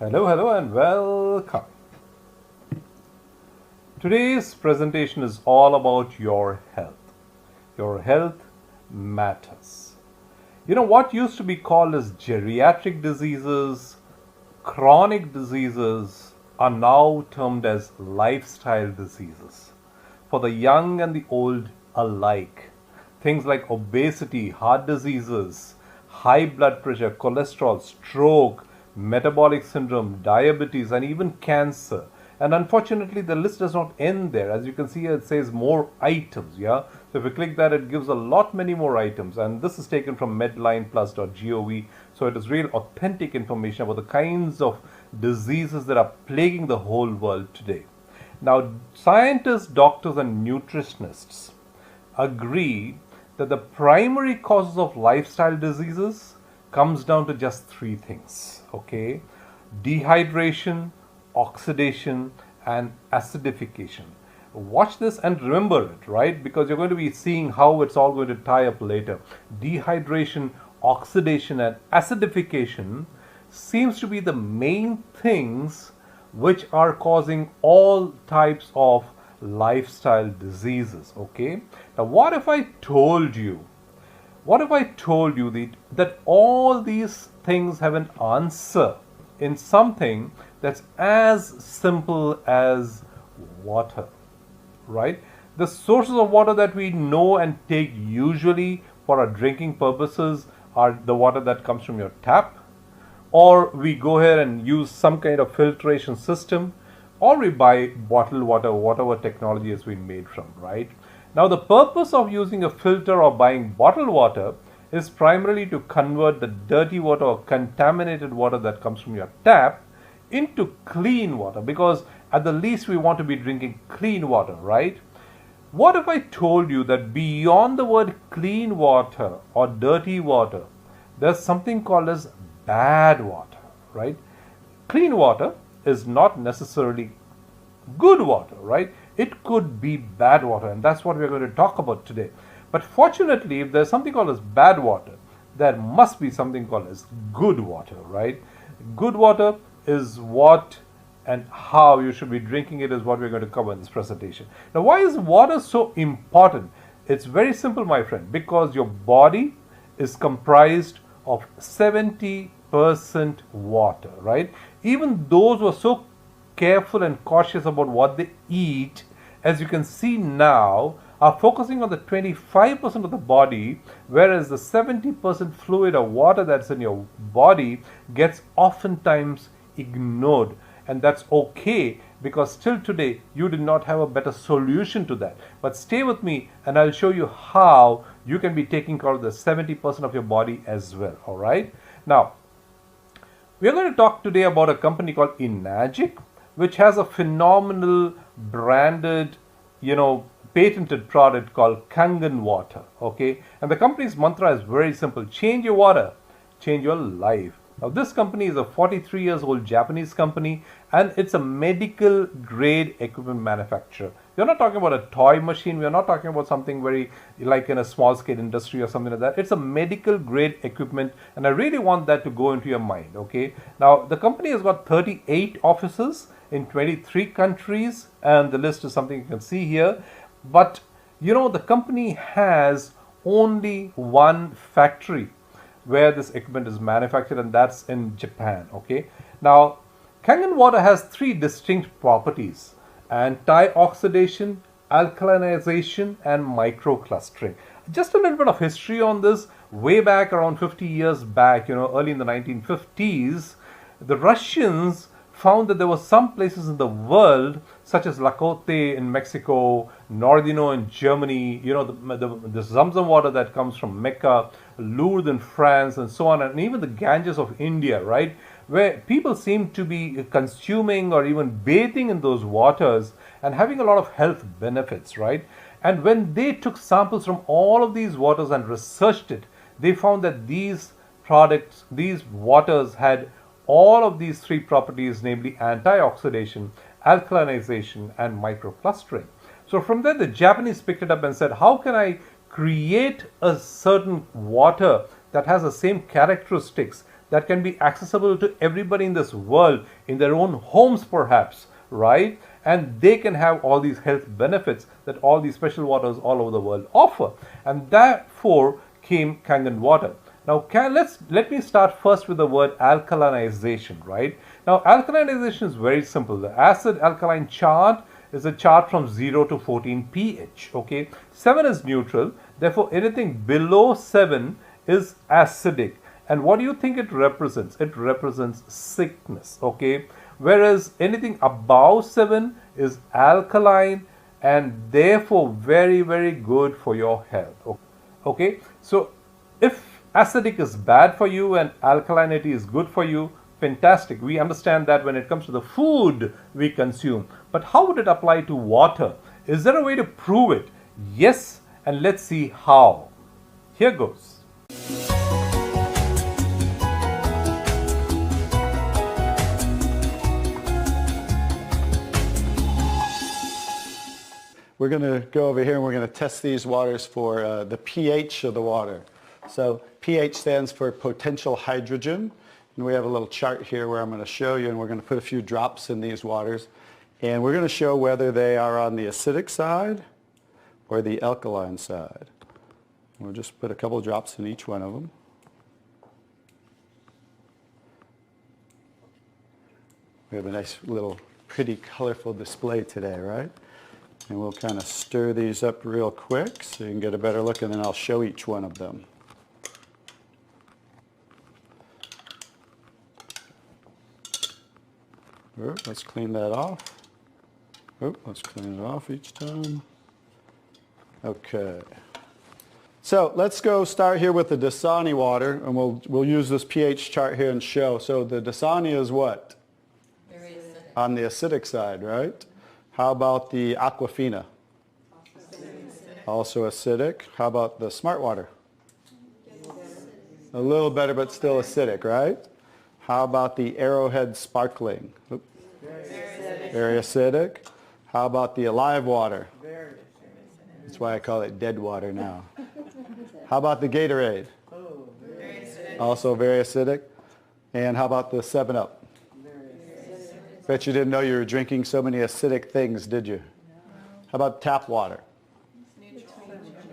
Hello, and welcome. Today's presentation is all about your health. Your health matters. What used to be called as geriatric diseases, chronic diseases are now termed as lifestyle diseases for the young and the old alike. Things like obesity, heart diseases, high blood pressure, cholesterol, stroke, metabolic syndrome, diabetes, and even cancer. And unfortunately, the list does not end there. As you can see here, it says more items. Yeah. So if you click that, it gives a lot many more items. And this is taken from medlineplus.gov. So it is real authentic information about the kinds of diseases that are plaguing the whole world today. Now, scientists, doctors, and nutritionists agree that the primary causes of lifestyle diseases comes down to just three things. Okay, dehydration, oxidation, and acidification. Watch this and remember it, right? Because you're going to be seeing how it's all going to tie up later. Dehydration, oxidation, and acidification seems to be the main things which are causing all types of lifestyle diseases. Okay, now what if I told you that all these things have an answer in something that's as simple as water, right? The sources of water that we know and take usually for our drinking purposes are the water that comes from your tap, or we go ahead and use some kind of filtration system, or we buy bottled water, whatever technology has been made from, right? Now, the purpose of using a filter or buying bottled water is primarily to convert the dirty water or contaminated water that comes from your tap into clean water, because at the least we want to be drinking clean water, right? What if I told you that beyond the word clean water or dirty water, there's something called as bad water, right? Clean water is not necessarily good water, right? It could be bad water, and that's what we're going to talk about today. But fortunately, if there's something called as bad water, there must be something called as good water, right? Good water is what and how you should be drinking it is what we're going to cover in this presentation. Now, why is water so important? It's very simple, my friend, because your body is comprised of 70% water, right? Even those who are so careful and cautious about what they eat, as you can see now, are focusing on the 25% of the body, whereas the 70% fluid or water that's in your body gets oftentimes ignored. And that's okay, because still today you did not have a better solution to that. But stay with me and I'll show you how you can be taking care of the 70% of your body as well. All right. Now, we're going to talk today about a company called Enagic, which has a phenomenal branded, patented product called Kangen water. Okay. And the company's mantra is very simple: change your water, change your life. Now, this company is a 43 years old Japanese company, and it's a medical grade equipment manufacturer. We're not talking about a toy machine. We're not talking about something very like in a small scale industry or something like that. It's a medical grade equipment, and I really want that to go into your mind. Okay. Now, the company has got 38 offices in 23 countries, and the list is something you can see here. But the company has only one factory where this equipment is manufactured, and that's in Japan. Okay. Now, Kangen water has three distinct properties: antioxidation, alkalinization, and microclustering. Just a little bit of history on this. Way back around 50 years back, early in the 1950s, the Russians found that there were some places in the world, such as Lakote in Mexico, Nordino in Germany, the Zamzam water that comes from Mecca, Lourdes in France, and so on, and even the Ganges of India, right, where people seem to be consuming or even bathing in those waters and having a lot of health benefits, right? And when they took samples from all of these waters and researched it, they found that these waters had all of these three properties, namely antioxidation, alkalinization, and microclustering. So from there, the Japanese picked it up and said, how can I create a certain water that has the same characteristics that can be accessible to everybody in this world, in their own homes perhaps, right? And they can have all these health benefits that all these special waters all over the world offer. And therefore came Kangen water. Now let me start first with the word alkalinization, right? Now alkalinization is very simple. The acid alkaline chart is a chart from 0 to 14 pH, okay? 7 is neutral, therefore anything below 7 is acidic. And what do you think it represents? It represents sickness, okay? Whereas anything above 7 is alkaline and therefore very, very good for your health, okay? So if acidic is bad for you and alkalinity is good for you, fantastic. We understand that when it comes to the food we consume. But how would it apply to water? Is there a way to prove it? Yes, and let's see how. Here goes. We're going to go over here and we're going to test these waters for the pH of the water. So pH stands for potential hydrogen. And we have a little chart here where I'm going to show you, and we're going to put a few drops in these waters. And we're going to show whether they are on the acidic side or the alkaline side. We'll just put a couple of drops in each one of them. We have a nice little pretty colorful display today, right? And we'll kind of stir these up real quick so you can get a better look, and then I'll show each one of them. Let's clean that off. Let's clean it off each time. Okay. So let's go start here with the Dasani water, and we'll use this pH chart here and show. So the Dasani is what? Very acidic. On the acidic side, right? How about the Aquafina? Also acidic. How about the Smart Water? A little better, but still acidic, right? How about the Arrowhead Sparkling? Oops. Very acidic. How about the Alive Water? That's why I call it dead water now. How about the Gatorade? Very acidic. Also very acidic. And how about the 7-Up? Bet you didn't know you were drinking so many acidic things, did you? How about tap water?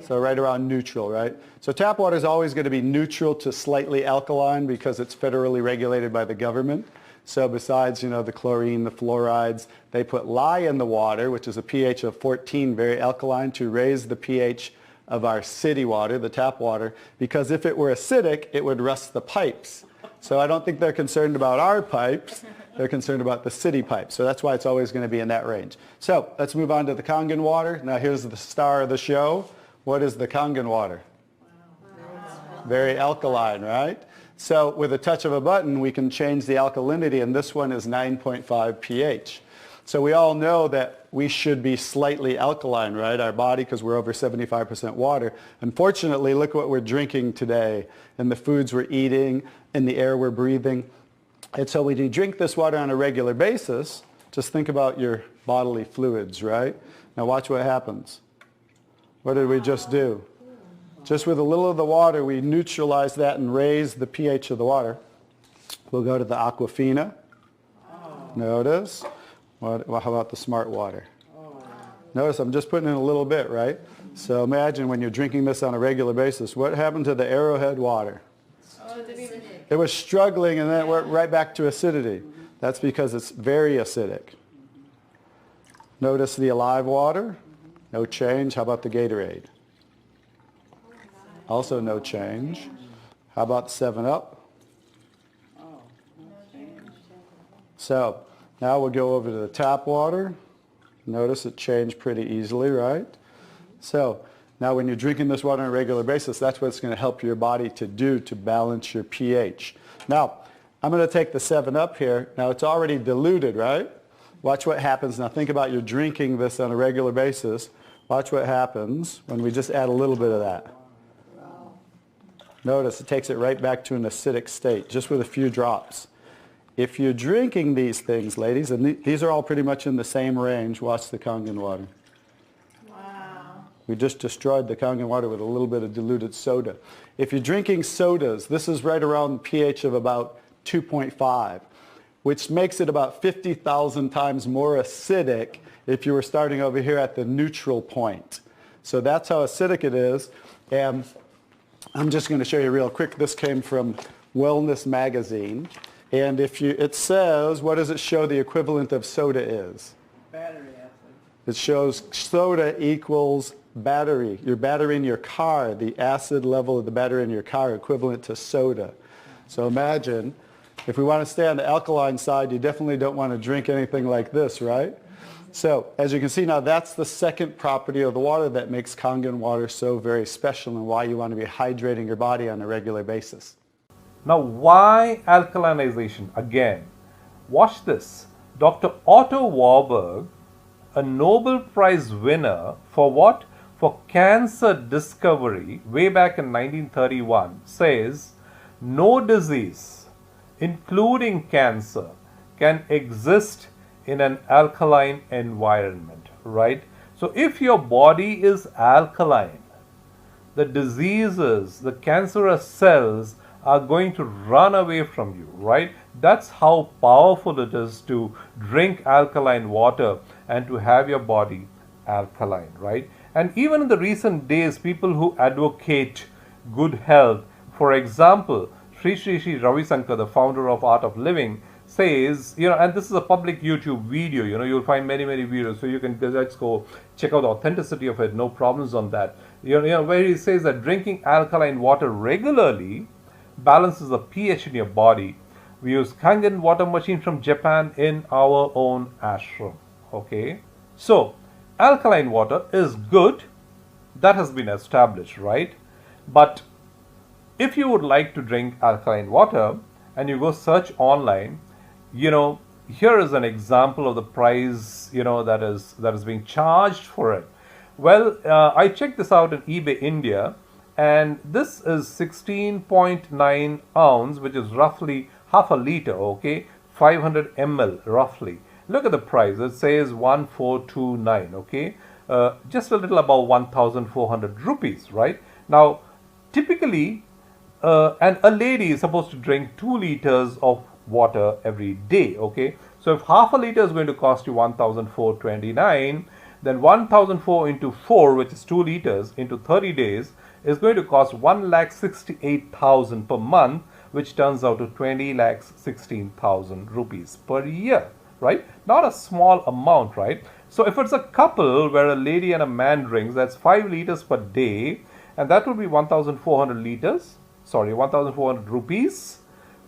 So right around neutral, right? So tap water is always going to be neutral to slightly alkaline because it's federally regulated by the government. So besides, the chlorine, the fluorides, they put lye in the water, which is a pH of 14, very alkaline, to raise the pH of our city water, the tap water, because if it were acidic, it would rust the pipes. So I don't think they're concerned about our pipes. They're concerned about the city pipes. So that's why it's always going to be in that range. So let's move on to the Kangen water. Now here's the star of the show. What is the Kangen water? Very alkaline, right? So with a touch of a button, we can change the alkalinity, and this one is 9.5 pH. So we all know that we should be slightly alkaline, right? Our body, because we're over 75% water. Unfortunately, look what we're drinking today, and the foods we're eating, and the air we're breathing. And so when you drink this water on a regular basis, just think about your bodily fluids, right? Now watch what happens. What did we just do? Just with a little of the water, we neutralize that and raise the pH of the water. We'll go to the Aquafina. Notice. How about the Smart Water? Notice I'm just putting in a little bit, right? So imagine when you're drinking this on a regular basis, what happened to the Arrowhead water? It was struggling, and then it went right back to acidity. That's because it's very acidic. Notice the Alive Water. No change. How about the Gatorade? Also no change. How about 7-Up? So now we'll go over to the tap water. Notice it changed pretty easily, right? So now when you're drinking this water on a regular basis, that's what it's going to help your body to do to balance your pH. Now, I'm going to take the 7-Up here. Now it's already diluted, right? Watch what happens. Now think about you're drinking this on a regular basis. Watch what happens when we just add a little bit of that. Notice it takes it right back to an acidic state, just with a few drops. If you're drinking these things, ladies, and these are all pretty much in the same range, watch the Kangen water. Wow. We just destroyed the Kangen water with a little bit of diluted soda. If you're drinking sodas, this is right around pH of about 2.5, which makes it about 50,000 times more acidic if you were starting over here at the neutral point. So that's how acidic it is. And I'm just going to show you real quick. This came from Wellness Magazine. And it says, what does it show the equivalent of soda is? Battery acid. It shows soda equals battery. Your battery in your car, the acid level of the battery in your car equivalent to soda. So imagine, if we want to stay on the alkaline side, you definitely don't want to drink anything like this, right? So as you can see now, that's the second property of the water that makes Kangen water so very special and why you want to be hydrating your body on a regular basis. Now, why alkalinization? Again, watch this. Dr. Otto Warburg, a Nobel Prize winner for what? For cancer discovery way back in 1931, says no disease, including cancer, can exist in an alkaline environment, right? So if your body is alkaline, the diseases, the cancerous cells are going to run away from you, right? That's how powerful it is to drink alkaline water and to have your body alkaline, right? And even in the recent days, people who advocate good health, for example, Sri Ravi Shankar, the founder of Art of Living, says, and this is a public YouTube video, you'll find many videos, so you can just go check out the authenticity of it, no problems on that. Where he says that drinking alkaline water regularly balances the pH in your body. We use Kangen water machine from Japan in our own ashram. Okay, so alkaline water is good. That has been established, right? But if you would like to drink alkaline water and you go search online, here is an example of the price, that is being charged for it. Well, I checked this out in eBay India, and this is 16.9 ounce, which is roughly half a liter, okay, 500 ml roughly. Look at the price. It says 1429, okay, just a little above 1,400 rupees, right? Now, typically, and a lady is supposed to drink 2 liters of water every day, okay? So if half a liter is going to cost you 1,429, then 1,004 into 4, which is 2 liters, into 30 days is going to cost 1,68,000 per month, which turns out to 20,16,000 rupees per year, right? Not a small amount, right? So if it's a couple where a lady and a man drinks, that's 5 liters per day, and that would be 1,400 rupees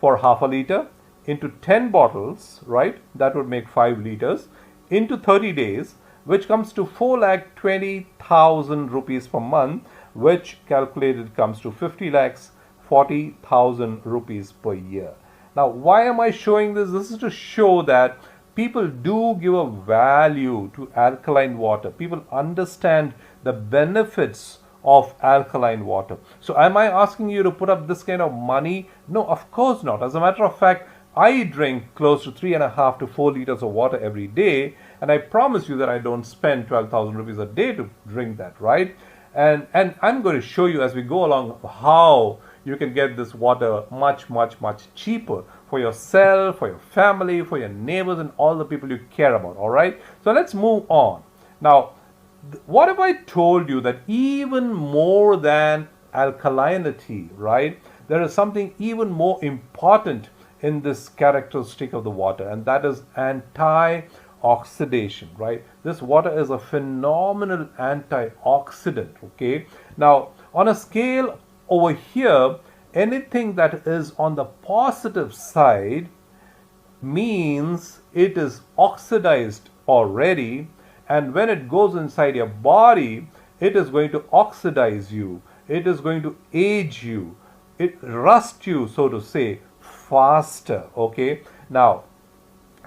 for half a liter, into 10 bottles, right? That would make 5 liters, into 30 days, which comes to 4,20,000 rupees per month, which calculated comes to 50,40,000 rupees per year. Now, why am I showing this? This is to show that people do give a value to alkaline water. People understand the benefits of alkaline water. So am I asking you to put up this kind of money? No, of course not. As a matter of fact, I drink close to 3.5 to 4 liters of water every day, and I promise you that I don't spend 12,000 rupees a day to drink that, right? And I'm going to show you as we go along how you can get this water much cheaper for yourself, for your family, for your neighbors, and all the people you care about, all right? So let's move on. Now, what if I told you that even more than alkalinity, right, there is something even more important in this characteristic of the water, and that is antioxidation, right? This water is a phenomenal antioxidant, okay? Now, on a scale over here, anything that is on the positive side means it is oxidized already, and when it goes inside your body, it is going to oxidize you, it is going to age you, it rust you, so to say, faster, okay? Now,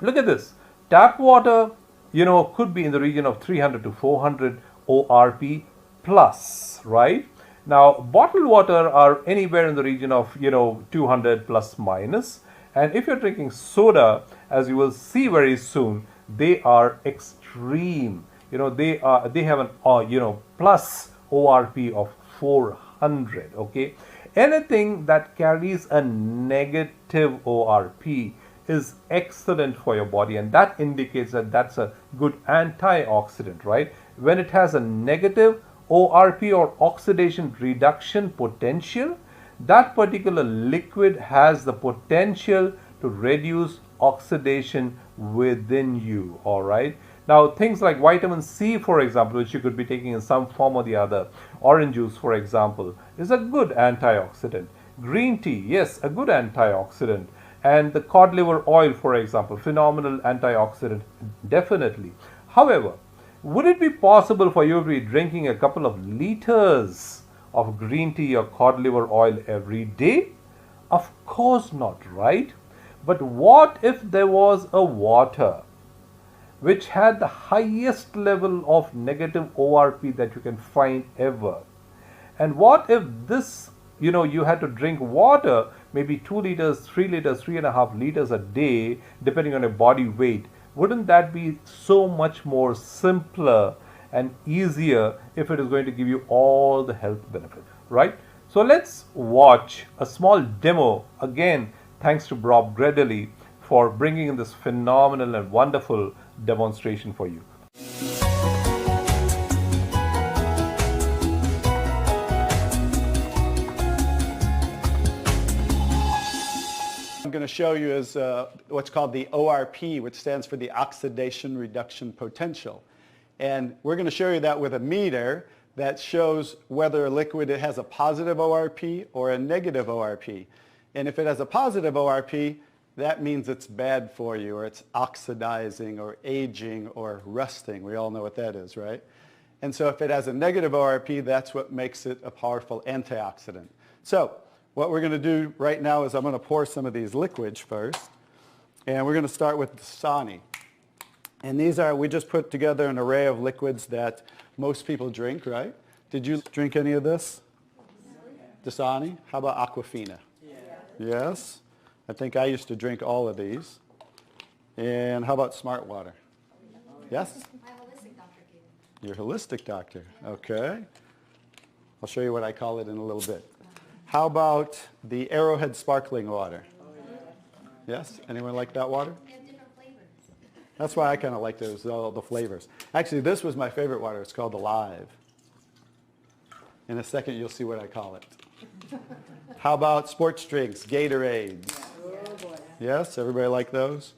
look at this. Tap water, could be in the region of 300 to 400 ORP plus, right? Now, bottled water are anywhere in the region of, 200 plus minus. And if you're drinking soda, as you will see very soon, they are extreme. they have an plus ORP of 400. Okay, anything that carries a negative ORP is excellent for your body, and that indicates that that's a good antioxidant, right? When it has a negative ORP or oxidation reduction potential, that particular liquid has the potential to reduce oxidation within you. All right, now things like vitamin C, for example, which you could be taking in some form or the other, orange juice, for example, is a good antioxidant. Green tea, yes, a good antioxidant. And the cod liver oil, for example, phenomenal antioxidant, definitely. However, would it be possible for you to be drinking a couple of liters of green tea or cod liver oil every day? Of course not, right? But what if there was a water which had the highest level of negative ORP that you can find ever? And what if this, you had to drink water, maybe 2 liters, 3 liters, 3.5 liters a day, depending on your body weight? Wouldn't that be so much more simpler and easier if it is going to give you all the health benefits, right? So let's watch a small demo. Again, thanks to Bob Gredeley for bringing in this phenomenal and wonderful demonstration for you. I'm going to show you is what's called the ORP, which stands for the oxidation reduction potential. And we're going to show you that with a meter that shows whether a liquid has a positive ORP or a negative ORP. And if it has a positive ORP, that means it's bad for you, or it's oxidizing or aging or rusting. We all know what that is, right? And so if it has a negative ORP, that's what makes it a powerful antioxidant. So what we're going to do right now is I'm going to pour some of these liquids first. And we're going to start with Dasani. And these are, we just put together an array of liquids that most people drink, right? Did you drink any of this? Dasani? How about Aquafina? Yes? I think I used to drink all of these. And how about Smart Water? Yes? My holistic doctor gave it. Your holistic doctor. Okay. I'll show you what I call it in a little bit. How about the Arrowhead sparkling water? Yes? Anyone like that water? They have different flavors. That's why I kind of like those, all the flavors. Actually, this was my favorite water. It's called Alive. In a second, you'll see what I call it. How about sports drinks, Gatorade? Yes, everybody like those?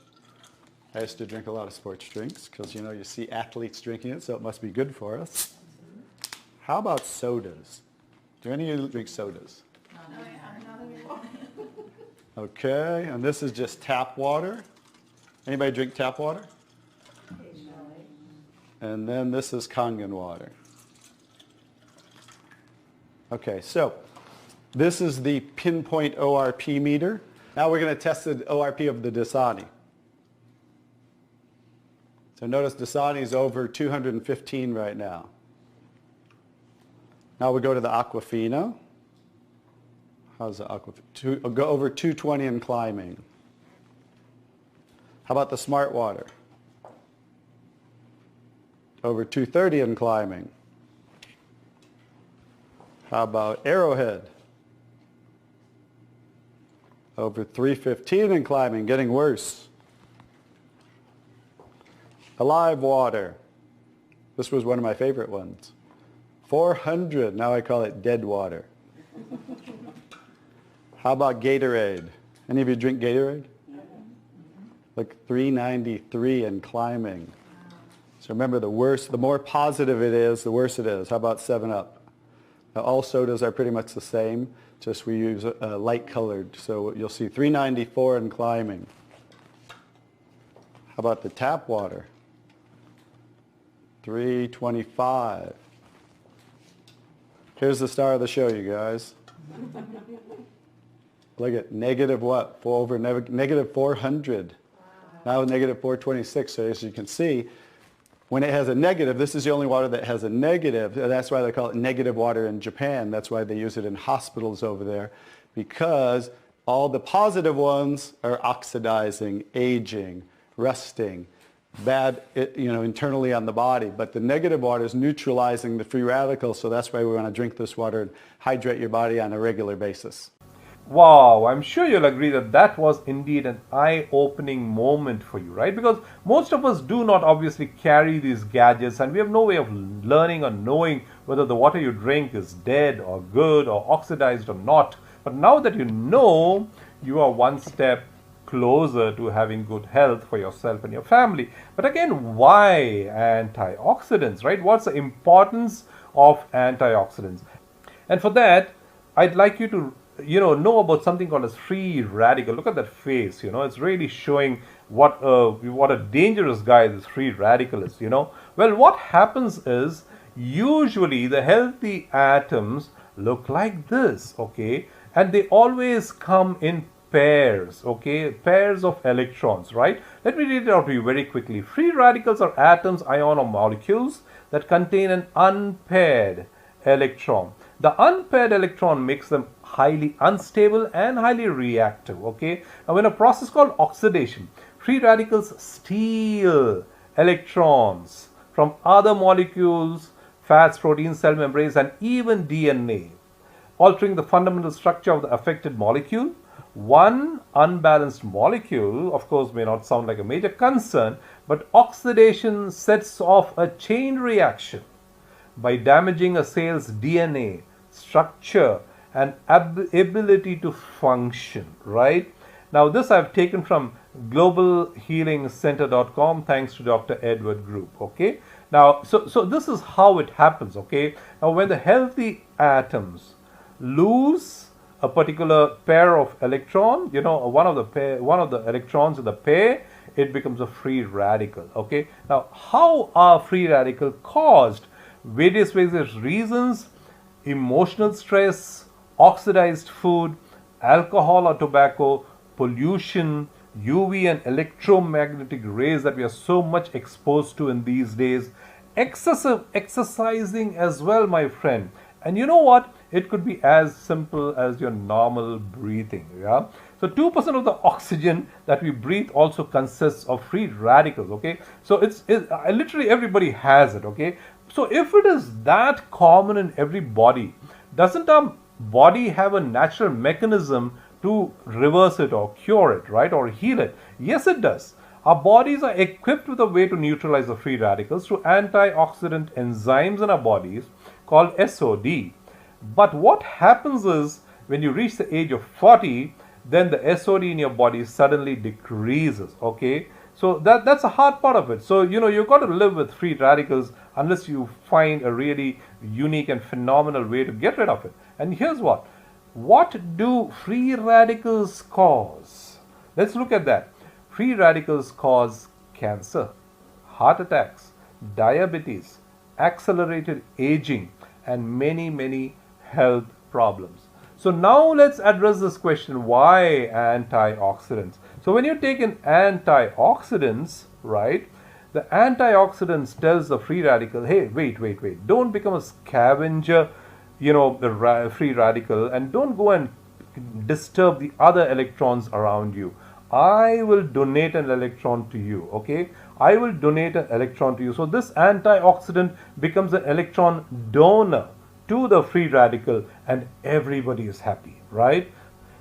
I used to drink a lot of sports drinks because, you see athletes drinking it, so it must be good for us. How about sodas? Do any of you drink sodas? Okay, and this is just tap water. Anybody drink tap water? And then this is Kangen water. Okay, so this is the pinpoint ORP meter. Now we're going to test the ORP of the Dasani. So notice Dasani is over 215 right now. Now we go to the Aquafina. How's the Aquafina? Go over 220 and climbing. How about the Smart Water? Over 230 and climbing. How about Arrowhead? Over 315 and climbing, getting worse. Alive Water. This was one of my favorite ones. 400, now I call it dead water. How about Gatorade? Any of you drink Gatorade? Like 393 and climbing. So remember, the more positive it is, the worse it is. How about 7-Up? Now, all sodas are pretty much the same, just we use light colored. So you'll see 394 and climbing. How about the tap water? 325. Here's the star of the show, you guys. Look at negative what? Negative 400. Now negative 426. So as you can see, when it has a negative, this is the only water that has a negative. That's why they call it negative water in Japan. That's why they use it in hospitals over there, because all the positive ones are oxidizing, aging, rusting, bad, internally on the body. But the negative water is neutralizing the free radicals, so that's why we want to drink this water and hydrate your body on a regular basis. Wow, I'm sure you'll agree that that was indeed an eye-opening moment for you, right? Because most of us do not obviously carry these gadgets, and we have no way of learning or knowing whether the water you drink is dead or good or oxidized or not. But now that you know, you are one step closer to having good health for yourself and your family. But again, why antioxidants, right? What's the importance of antioxidants? And for that, I'd like you to know about something called as free radical. Look at that face, it's really showing what a dangerous guy this free radical is, Well, what happens is usually the healthy atoms look like this, okay? And they always come in pairs, okay? Pairs of electrons, right? Let me read it out to you very quickly. Free radicals are atoms, ion, or molecules that contain an unpaired electron. The unpaired electron makes them highly unstable and highly reactive, okay? Now, in a process called oxidation, free radicals steal electrons from other molecules, fats, proteins, cell membranes, and even DNA, altering the fundamental structure of the affected molecule. One unbalanced molecule, of course, may not sound like a major concern, but oxidation sets off a chain reaction by damaging a cell's DNA, structure, and ability to function, right? Now, this I've taken from globalhealingcenter.com, thanks to Dr. Edward Group, okay? Now, so this is how it happens, okay? Now, when the healthy atoms lose a particular pair of electron, one of the electrons in the pair, it becomes a free radical, okay? Now, how are free radical caused? Various reasons: emotional stress, oxidized food, alcohol or tobacco, pollution, UV and electromagnetic rays that we are so much exposed to in these days, excessive exercising as well, my friend. And you know what? It could be as simple as your normal breathing, yeah? So 2% of the oxygen that we breathe also consists of free radicals, okay? So literally everybody has it, okay? So if it is that common in every body, doesn't our body have a natural mechanism to reverse it or cure it, right? Or heal it? Yes, it does. Our bodies are equipped with a way to neutralize the free radicals through antioxidant enzymes in our bodies called SOD. But what happens is when you reach the age of 40, then the SOD in your body suddenly decreases, okay? So that's a hard part of it. So, you've got to live with free radicals unless you find a really unique and phenomenal way to get rid of it. And here's what do free radicals cause? Let's look at that. Free radicals cause cancer, heart attacks, diabetes, accelerated aging, and many, many health problems. So now let's address this question: why antioxidants? So when you take in antioxidants, right, the antioxidants tells the free radical, hey, wait, don't become a scavenger, the free radical, and don't go and disturb the other electrons around you. I will donate an electron to you, okay? I will donate an electron to you. So this antioxidant becomes an electron donor to the free radical, and everybody is happy, right?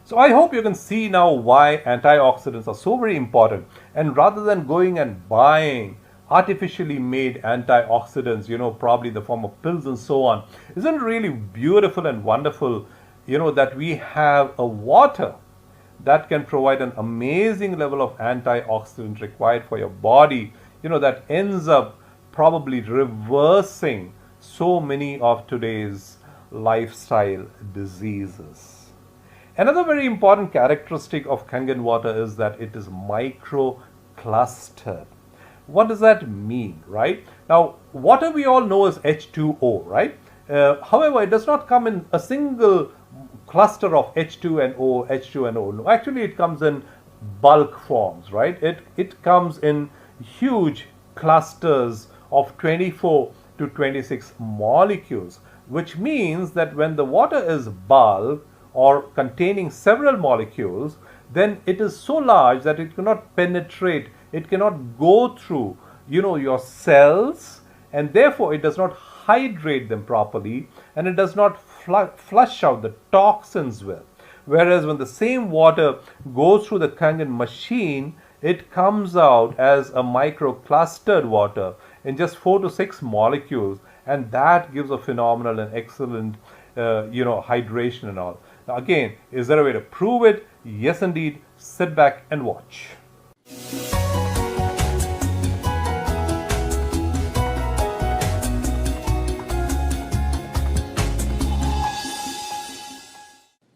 So I hope you can see now why antioxidants are so very important. And rather than going and buying artificially made antioxidants, probably in the form of pills and so on, isn't it really beautiful and wonderful, that we have a water that can provide an amazing level of antioxidant required for your body, that ends up probably reversing so many of today's lifestyle diseases. Another very important characteristic of Kangen water is that it is micro-clustered. What does that mean, right? Now, water we all know is H2O, right? However, it does not come in a single cluster of H2NO, H2NO. No, actually, it comes in bulk forms, right? It comes in huge clusters of 24 to 26 molecules, which means that when the water is bulk or containing several molecules, then it is so large that it cannot penetrate it cannot go through, your cells, and therefore it does not hydrate them properly, and it does not flush out the toxins well. Whereas when the same water goes through the Kangen machine, it comes out as a microclustered water in just 4 to 6 molecules, and that gives a phenomenal and excellent hydration and all. Now again, is there a way to prove it? Yes indeed. Sit back and watch.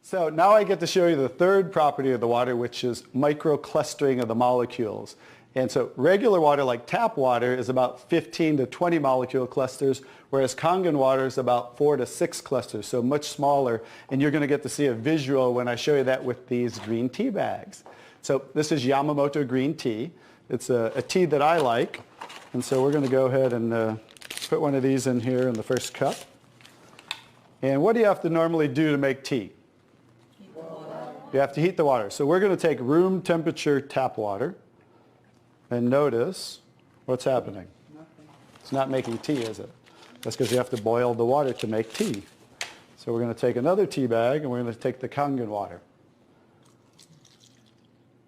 So now I get to show you the third property of the water, which is microclustering of the molecules. And so regular water, like tap water, is about 15 to 20 molecule clusters, whereas Kangen water is about 4 to 6 clusters, so much smaller. And you're going to get to see a visual when I show you that with these green tea bags. So this is Yamamoto green tea. It's a tea that I like. And so we're going to go ahead and put one of these in here in the first cup. And what do you have to normally do to make tea? You have to heat the water. So we're going to take room temperature tap water, and notice what's happening. It's not making tea, is it? That's because you have to boil the water to make tea. So we're going to take another tea bag, and we're going to take the Kangen water.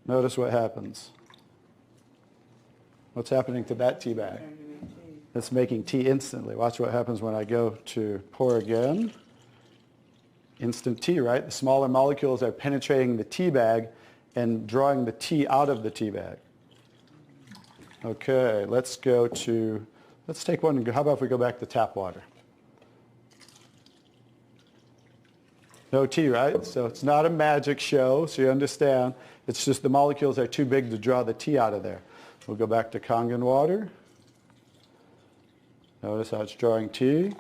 Notice what happens. What's happening to that tea bag? It's making tea instantly. Watch what happens when I go to pour again. Instant tea, right? The smaller molecules are penetrating the tea bag and drawing the tea out of the tea bag. Okay, let's take one. How about if we go back to tap water? No tea, right? So it's not a magic show, so you understand. It's just the molecules are too big to draw the tea out of there. We'll go back to Kangen water. Notice how it's drawing tea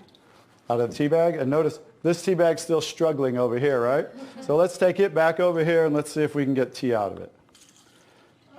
out of the tea bag. And notice this tea bag's still struggling over here, right? So let's take it back over here and let's see if we can get tea out of it.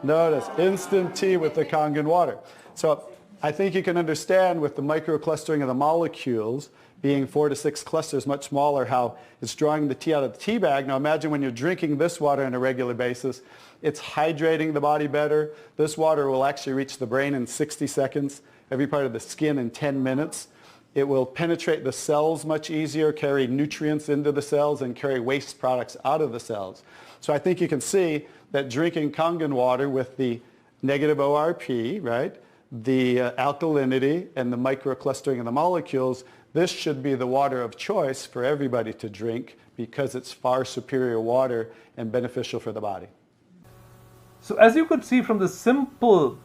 Notice instant tea with the Kangen water. So I think you can understand with the microclustering of the molecules being 4 to 6 clusters, much smaller, how it's drawing the tea out of the tea bag. Now imagine when you're drinking this water on a regular basis, it's hydrating the body better. This water will actually reach the brain in 60 seconds, every part of the skin in 10 minutes. It will penetrate the cells much easier, carry nutrients into the cells, and carry waste products out of the cells. So I think you can see that drinking Kangen water with the negative ORP, right, the alkalinity and the microclustering of the molecules, this should be the water of choice for everybody to drink because it's far superior water and beneficial for the body. So as you could see from the simple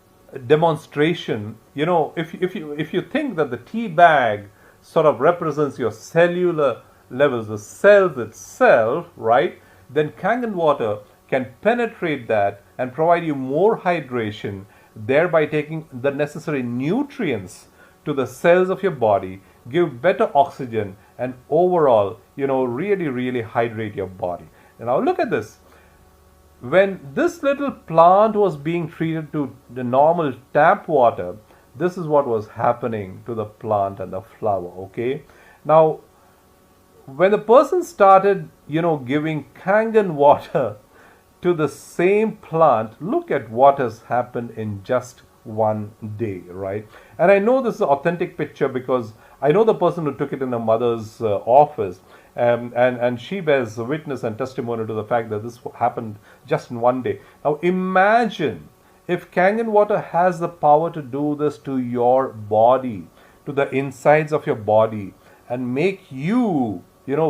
demonstration, if you think that the tea bag sort of represents your cellular levels, the cells itself, right, then Kangen water can penetrate that and provide you more hydration, thereby taking the necessary nutrients to the cells of your body, give better oxygen, and overall, really hydrate your body. And now look at this. When this little plant was being treated to the normal tap water, this is what was happening to the plant and the flower, okay? Now, when the person started, giving Kangen water to the same plant, look at what has happened in just one day, right? And I know this is an authentic picture because I know the person who took it in her mother's office, and she bears witness and testimony to the fact that this happened just in one day. Now imagine if Kangen water has the power to do this to your body, to the insides of your body, and make you,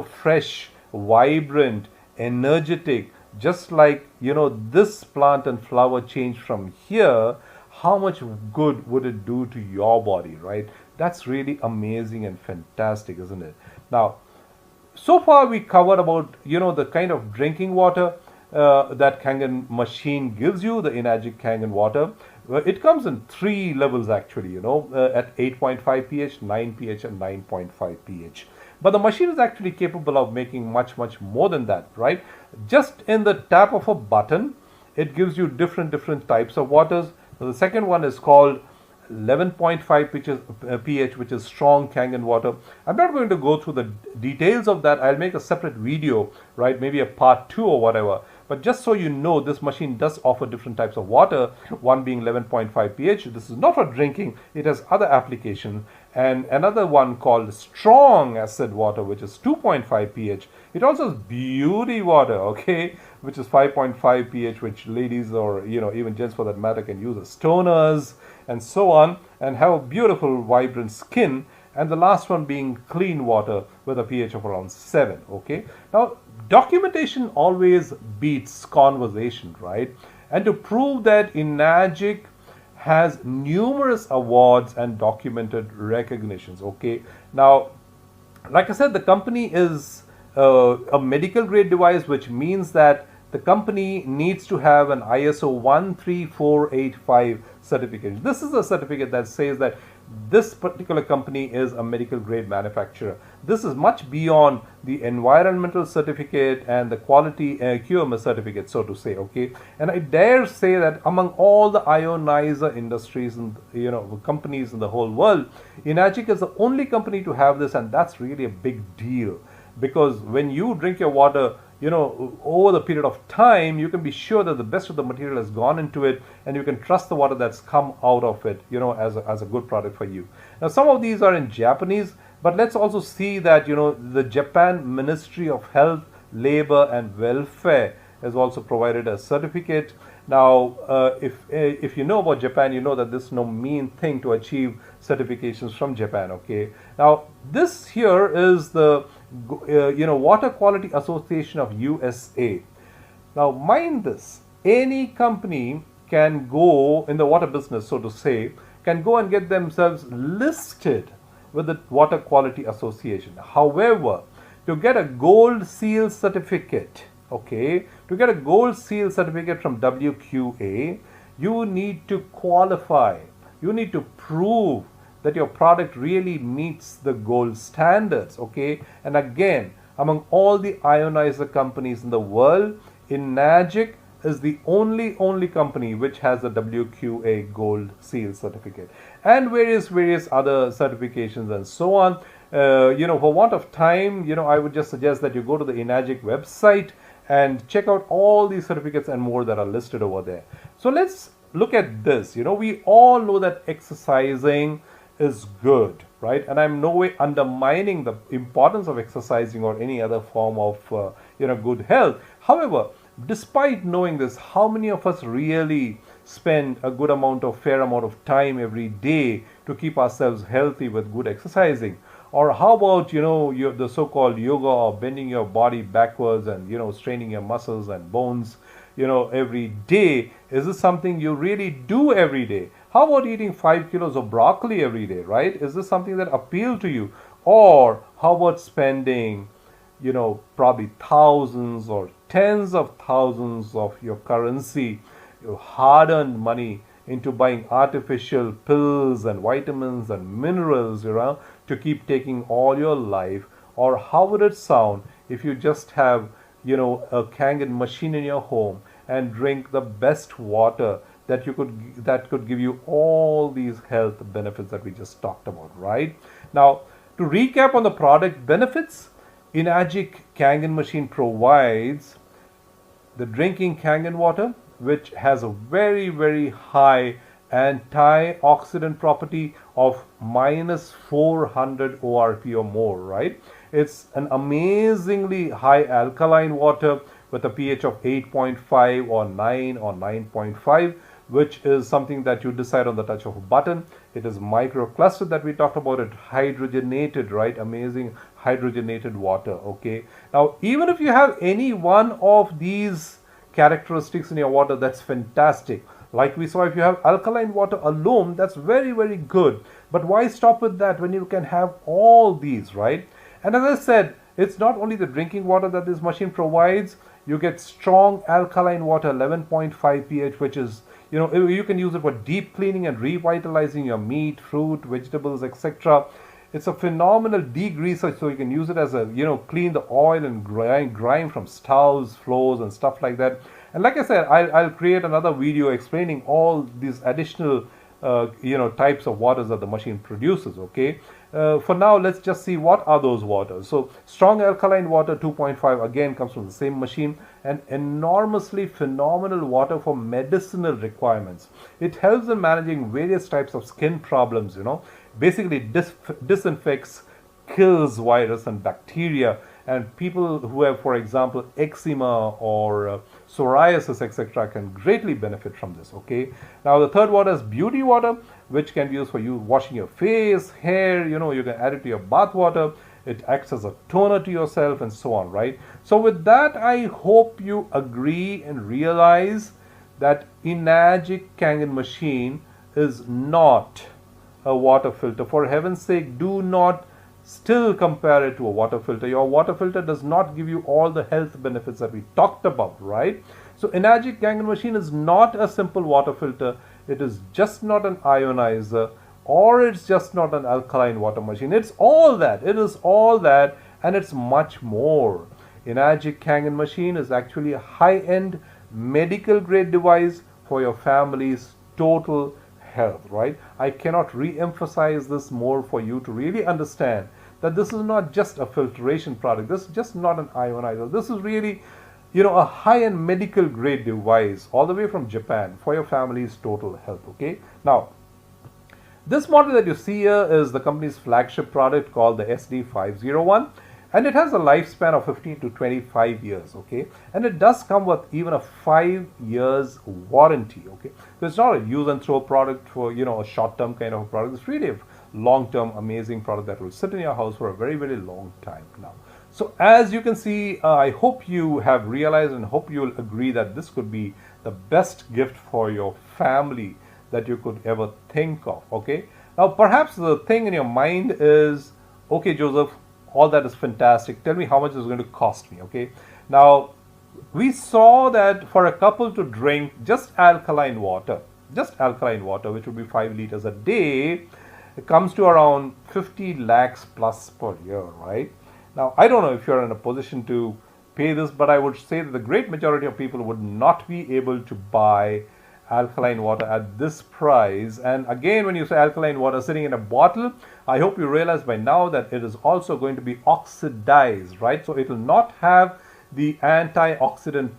fresh, vibrant, energetic, just like, this plant and flower changed from here, how much good would it do to your body, right? That's really amazing and fantastic, isn't it? Now, so far we covered about, the kind of drinking water that Kangen machine gives you, the Enagic Kangen water. It comes in 3 levels actually, at 8.5 pH, 9 pH, and 9.5 pH. But the machine is actually capable of making much much more than that, right? Just in the tap of a button, it gives you different types of waters. The second one is called 11.5 pH, which is strong Kangen water. I'm not going to go through the details of that. I'll make a separate video, right? Maybe a part 2 or whatever. But just so you know, this machine does offer different types of water, one being 11.5 pH. This is not for drinking, it has other applications. And another one called strong acid water, which is 2.5 pH. It also has beauty water, okay, which is 5.5 pH, which ladies or even gents for that matter can use as toners and so on, and have a beautiful vibrant skin. And the last one being clean water with a pH of around 7, okay. Now documentation always beats conversation, right? And to prove that, Enagic has numerous awards and documented recognitions, okay. Now, like I said, the company is a medical grade device, which means that the company needs to have an ISO 13485 certification. This is a certificate that says that this particular company is a medical grade manufacturer. This is much beyond the environmental certificate and the quality QMS certificate, so to say, okay. And I dare say that among all the ionizer industries and companies in the whole world, Enagic is the only company to have this, and that's really a big deal, because when you drink your water, over the period of time, you can be sure that the best of the material has gone into it, and you can trust the water that's come out of it, as a good product for you. Now, some of these are in Japanese, but let's also see that, the Japan Ministry of Health, Labor and Welfare has also provided a certificate. Now, if you know about Japan, you know that this is no mean thing to achieve certifications from Japan, okay. Now, this here is the Water Quality Association of USA. Now, mind this, any company can go in the water business, so to say, can go and get themselves listed with the Water Quality Association. However, to get a gold seal certificate, okay, to get a gold seal certificate from WQA, you need to qualify, you need to prove that your product really meets the gold standards, okay. And again, among all the ionizer companies in the world, Enagic is the only company which has a WQA gold seal certificate, and various other certifications and so on. For want of time, I would just suggest that you go to the Enagic website and check out all these certificates and more that are listed over there. So let's look at this. We all know that exercising is good, right? And I'm no way undermining the importance of exercising or any other form of good health. However, despite knowing this, how many of us really spend a fair amount of time every day to keep ourselves healthy with good exercising? Or how about the so-called yoga, or bending your body backwards and straining your muscles and bones every day? Is this something you really do every day? How about eating 5 kilos of broccoli every day, right? Is this something that appeals to you? Or how about spending probably thousands or tens of thousands of your currency, your hard-earned money, into buying artificial pills and vitamins and minerals to keep taking all your life? Or how would it sound if you just have a Kangen machine in your home and drink the best water that could give you all these health benefits that we just talked about, right? Now, to recap on the product benefits, Enagic Kangen machine provides the drinking Kangen water, which has a very high antioxidant property of -400 ORP or more, right? It's an amazingly high alkaline water with a pH of 8.5 or 9 or 9.5, which is something that you decide on the touch of a button. It is microclustered that we talked about, it hydrogenated, right? Amazing hydrogenated water, okay? Now, even if you have any one of these characteristics in your water, that's fantastic. Like we saw, if you have alkaline water alone, that's very good. But why stop with that when you can have all these, right? And as I said, it's not only the drinking water that this machine provides. You get strong alkaline water, 11.5 pH, which is, you can use it for deep cleaning and revitalizing your meat, fruit, vegetables, etc. It's a phenomenal degreaser, so you can use it as a, clean the oil and grime from stoves, floors and stuff like that. And like I said, I'll create another video explaining all these additional types of waters that the machine produces. Okay, for now, let's just see what are those waters. So strong alkaline water 2.5 again comes from the same machine, and enormously phenomenal water for medicinal requirements. It helps in managing various types of skin problems. Basically disinfects, kills virus and bacteria, and people who have, for example, eczema or psoriasis, etc., can greatly benefit from this. Okay, now the third water is beauty water, which can be used for you washing your face, hair. You can add it to your bath water. It acts as a toner to yourself and so on, right? So with that, I hope you agree and realize that Enagic Kangen machine is not a water filter. For heaven's sake, do not still compare it to a water filter. Your water filter does not give you all the health benefits that we talked about, right? So Enagic Kangen machine is not a simple water filter. It is just not an ionizer, or it's just not an alkaline water machine. It's all that. It is all that, and it's much more. Enagic Kangen machine is actually a high-end medical grade device for your family's total health, right? I cannot re-emphasize this more for you to really understand that this is not just a filtration product. This is just not an ionizer. This is really, a high-end medical grade device all the way from Japan for your family's total health. Okay, now this model that you see here is the company's flagship product called the SD501, and it has a lifespan of 15 to 25 years. Okay, and it does come with even a 5 years warranty. Okay, so it's not a use and throw product for a short-term kind of a product. It's really a long-term amazing product that will sit in your house for a very, very long time now. So as you can see, I hope you have realized and hope you will agree that this could be the best gift for your family that you could ever think of. Okay, now perhaps the thing in your mind is, okay, Joseph, all that is fantastic. Tell me how much it's going to cost me. Okay, now we saw that for a couple to drink just alkaline water, which would be 5 liters a day, it comes to around 50 lakhs plus per year, right? Now, I don't know if you're in a position to pay this, but I would say that the great majority of people would not be able to buy alkaline water at this price. And again, when you say alkaline water sitting in a bottle, I hope you realize by now that it is also going to be oxidized, right? So it will not have the antioxidant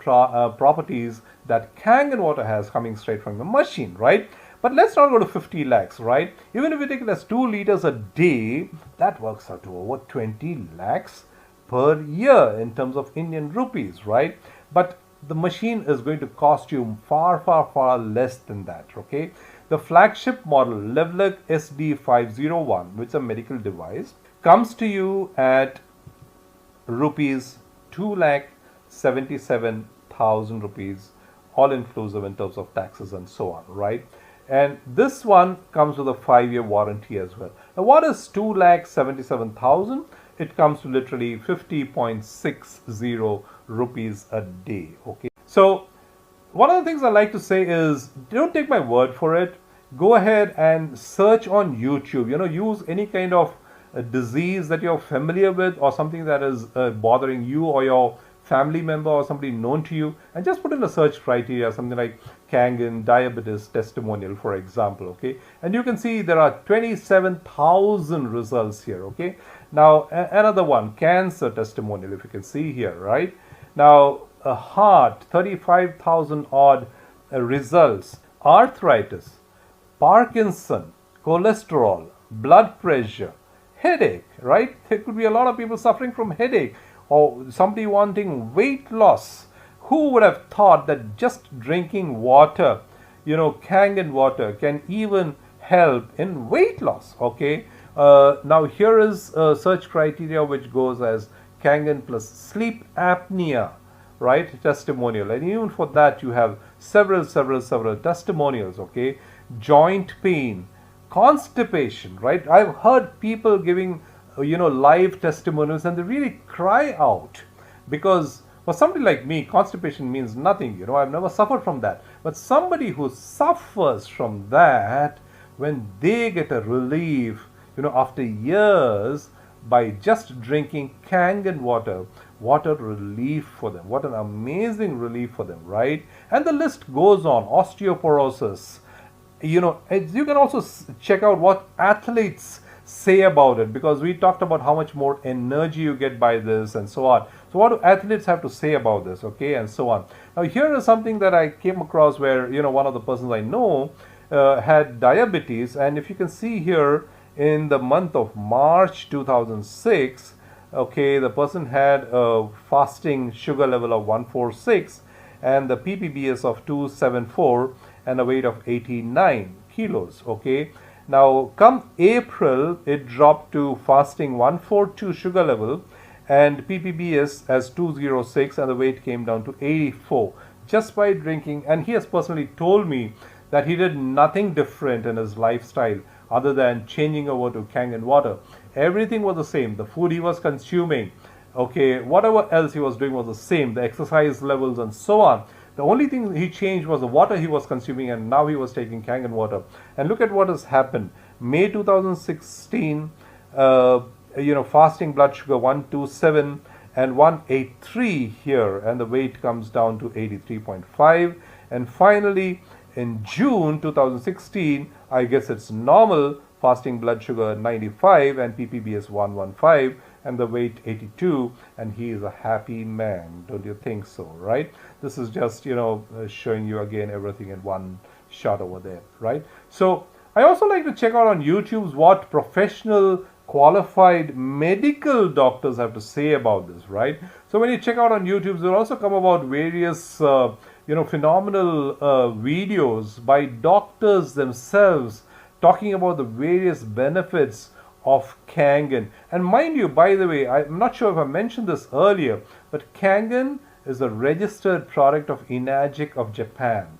properties that Kangen water has coming straight from the machine, right? But let's not go to 50 lakhs, right? Even if we take it as 2 liters a day, that works out to over 20 lakhs per year in terms of Indian rupees, right? But the machine is going to cost you far, far, far less than that, okay? The flagship model, Levlek SD501, which is a medical device, comes to you at rupees 2,77,000 rupees, all inclusive in terms of taxes and so on, right? And this one comes with a 5-year warranty as well. Now, what is 2,77,000? It comes to literally 50.60 rupees a day. Okay. So, one of the things I like to say is, don't take my word for it. Go ahead and search on YouTube. Use any kind of disease that you're familiar with, or something that is bothering you or your family member or somebody known to you, and just put in a search criteria, something like Kangen diabetes testimonial, for example. Okay, and you can see there are 27,000 results here. Okay, now another one, cancer testimonial, if you can see here, right? Now a heart, 35,000 odd results, arthritis, Parkinson, cholesterol, blood pressure, headache, right? There could be a lot of people suffering from headache, or somebody wanting weight loss. Who would have thought that just drinking water, Kangen water, can even help in weight loss? Okay, now here is a search criteria which goes as Kangen plus sleep apnea, right, testimonial, and even for that you have several testimonials. Okay, joint pain, constipation, right? I've heard people giving live testimonials, and they really cry out, because for somebody like me, constipation means nothing. I've never suffered from that. But somebody who suffers from that, when they get a relief, after years, by just drinking Kangen water, what a relief for them. What an amazing relief for them, right? And the list goes on. Osteoporosis, you can also check out what athletes say about it, because we talked about how much more energy you get by this and so on. So what do athletes have to say about this, okay, and so on. Now here is something that I came across where one of the persons I know had diabetes, and if you can see here in the month of March 2006, okay, the person had a fasting sugar level of 146 and the ppbs of 274 and a weight of 89 kilos, okay. Now come April, it dropped to fasting 142 sugar level and ppbs as 206 and the weight came down to 84 just by drinking. And he has personally told me that he did nothing different in his lifestyle other than changing over to Kangen water. Everything was the same. The food he was consuming, okay, whatever else he was doing was the same, the exercise levels and so on. The only thing he changed was the water he was consuming, and now he was taking Kangen water. And look at what has happened. May 2016, fasting blood sugar 127 and 183 here, and the weight comes down to 83.5. And finally, in June 2016, I guess it's normal, fasting blood sugar 95 and ppbs 115 and the weight 82, and he is a happy man. Don't you think so, right? This is just showing you again everything in one shot over there, right? So I also like to check out on YouTube what professional qualified medical doctors have to say about this, right? So when you check out on YouTube, there also come about various phenomenal videos by doctors themselves talking about the various benefits of Kangen. And mind you, by the way, I'm not sure if I mentioned this earlier, but Kangen is a registered product of Enagic of Japan.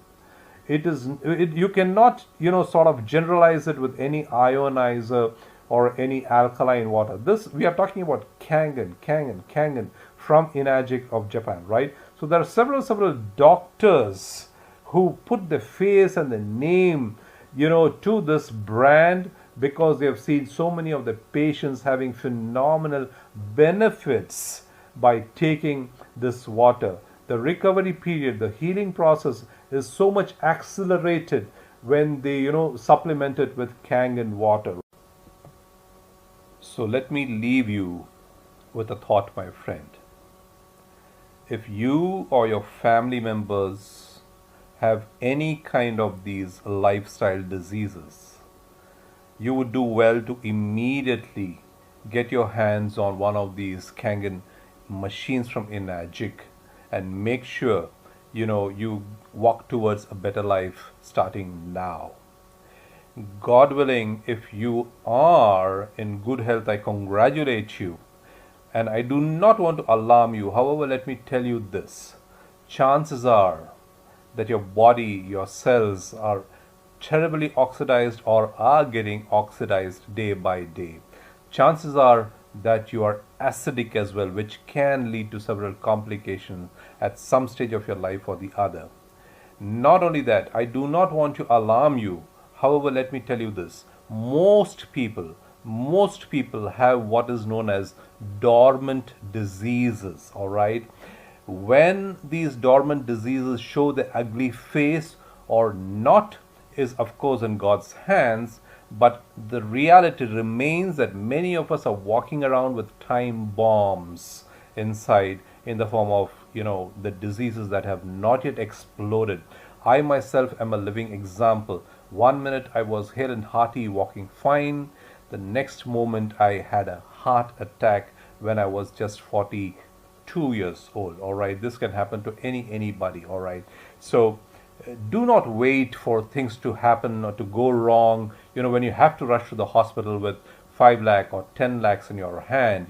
You cannot sort of generalize it with any ionizer or any alkaline water. This, we are talking about Kangen from Enagic of Japan, right? So there are several doctors who put their face and the name to this brand, because they have seen so many of the patients having phenomenal benefits by taking this water. The recovery period, the healing process is so much accelerated when they supplement it with Kangen water. So let me leave you with a thought, my friend. If you or your family members have any kind of these lifestyle diseases, you would do well to immediately get your hands on one of these Kangen machines from Enagic and make sure you walk towards a better life starting now. God willing, if you are in good health, I congratulate you. And I do not want to alarm you. However, let me tell you this. Chances are that your body, your cells are terribly oxidized or are getting oxidized day by day. Chances are that you are acidic as well, which can lead to several complications at some stage of your life or the other. Not only that, I do not want to alarm you. However, let me tell you this. Most people have what is known as dormant diseases, all right? When these dormant diseases show the ugly face or not is of course in God's hands, but the reality remains that many of us are walking around with time bombs inside in the form of the diseases that have not yet exploded. I myself am a living example. 1 minute I was hale and hearty, walking fine. The next moment I had a heart attack when I was just 42 years old. All right, this can happen to anybody. All right, so do not wait for things to happen or to go wrong. When you have to rush to the hospital with 5 lakh or 10 lakhs in your hand,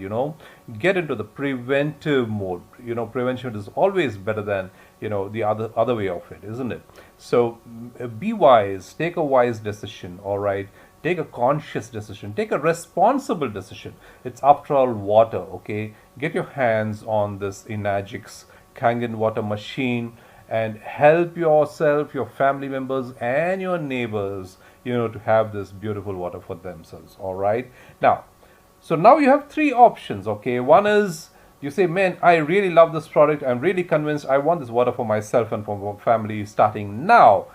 get into the preventive mode. Prevention is always better than the other way of it, isn't it? So be wise, take a wise decision. All right, take a conscious decision, take a responsible decision. It's after all water, okay? Get your hands on this Enagic's Kangen water machine and help yourself, your family members and your neighbors, to have this beautiful water for themselves. All right, now you have 3 options, okay? One is you say, man, I really love this product, I'm really convinced I want this water for myself and for my family starting now.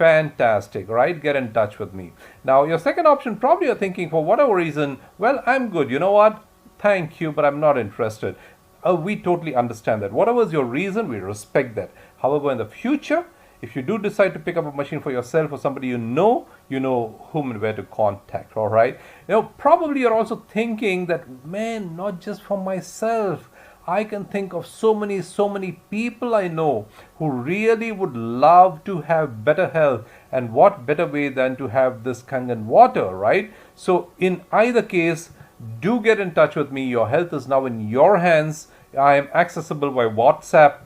Fantastic, right? Get in touch with me. Now, your second option, probably you're thinking for whatever reason, well, I'm good. You know what? Thank you, but I'm not interested. We totally understand that. Whatever is your reason, we respect that. However, in the future, if you do decide to pick up a machine for yourself or somebody you know whom and where to contact, all right? Probably you're also thinking that, man, not just for myself. I can think of so many people I know who really would love to have better health, and what better way than to have this Kangen water, right? So in either case, do get in touch with me. Your health is now in your hands. I am accessible by WhatsApp